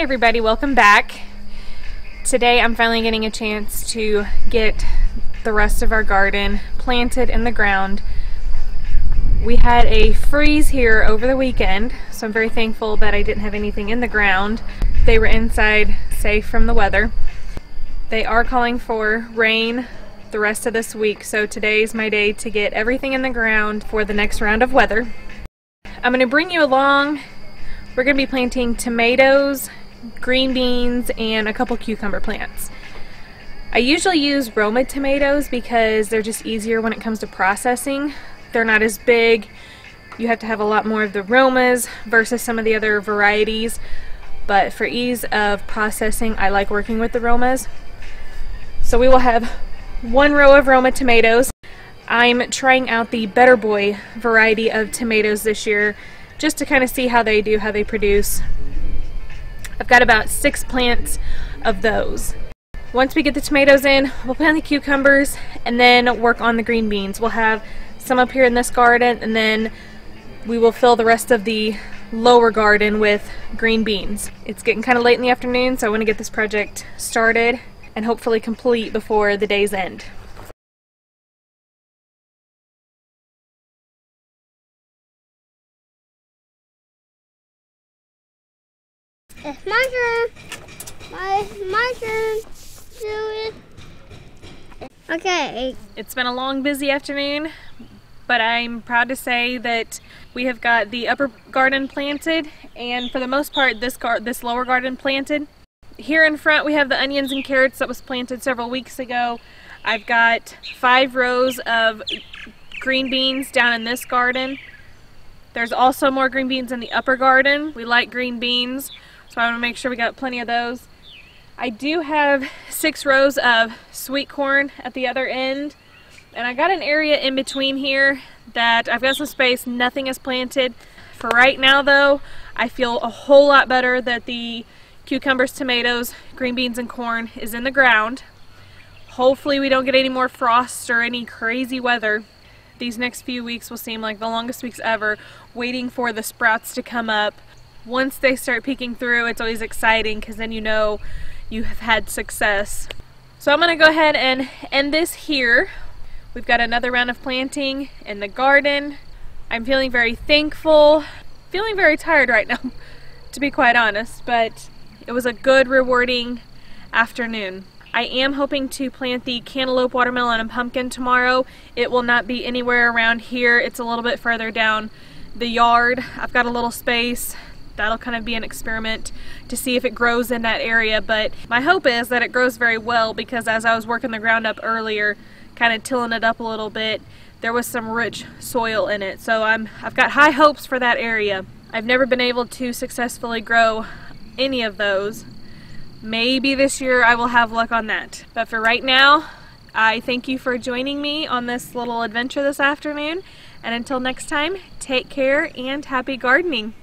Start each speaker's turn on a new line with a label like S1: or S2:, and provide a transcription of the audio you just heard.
S1: Hey everybody, welcome back. Today I'm finally getting a chance to get the rest of our garden planted in the ground. We had a freeze here over the weekend, so I'm very thankful that I didn't have anything in the ground. They were inside, safe from the weather. They are calling for rain the rest of this week, so today's my day to get everything in the ground for the next round of weather. I'm going to bring you along. We're going to be planting tomatoes, green beans, and a couple cucumber plants. I usually use Roma tomatoes because they're just easier when it comes to processing. They're not as big. You have to have a lot more of the Romas versus some of the other varieties. But for ease of processing, I like working with the Romas. So we will have one row of Roma tomatoes. I'm trying out the Better Boy variety of tomatoes this year just to kind of see how they do, how they produce. I've got about 6 plants of those. Once we get the tomatoes in, we'll plant the cucumbers and then work on the green beans. We'll have some up here in this garden, and then we will fill the rest of the lower garden with green beans. It's getting kind of late in the afternoon, so I want to get this project started and hopefully complete before the day's end.
S2: It's my turn. My turn. Do it. Okay.
S1: It's been a long, busy afternoon, but I'm proud to say that we have got the upper garden planted, and for the most part, this lower garden planted. Here in front, we have the onions and carrots that was planted several weeks ago. I've got 5 rows of green beans down in this garden. There's also more green beans in the upper garden. We like green beans, so I want to make sure we got plenty of those. I do have 6 rows of sweet corn at the other end, and I got an area in between here that I've got some space. Nothing is planted. For right now though, I feel a whole lot better that the cucumbers, tomatoes, green beans, and corn is in the ground. Hopefully we don't get any more frost or any crazy weather. These next few weeks will seem like the longest weeks ever, waiting for the sprouts to come up. Once they start peeking through, it's always exciting because then you know you have had success. So I'm going to go ahead and end this here. We've got another round of planting in the garden. I'm feeling very thankful, feeling very tired right now, to be quite honest, but it was a good, rewarding afternoon. I am hoping to plant the cantaloupe, watermelon, and pumpkin tomorrow. It will not be anywhere around here. It's a little bit further down the yard. I've got a little space. That'll kind of be an experiment to see if it grows in that area, but my hope is that it grows very well, because as I was working the ground up earlier, kind of tilling it up a little bit, there was some rich soil in it. So I've got high hopes for that area. I've never been able to successfully grow any of those. Maybe this year I will have luck on that. But for right now, I thank you for joining me on this little adventure this afternoon. And until next time, take care and happy gardening.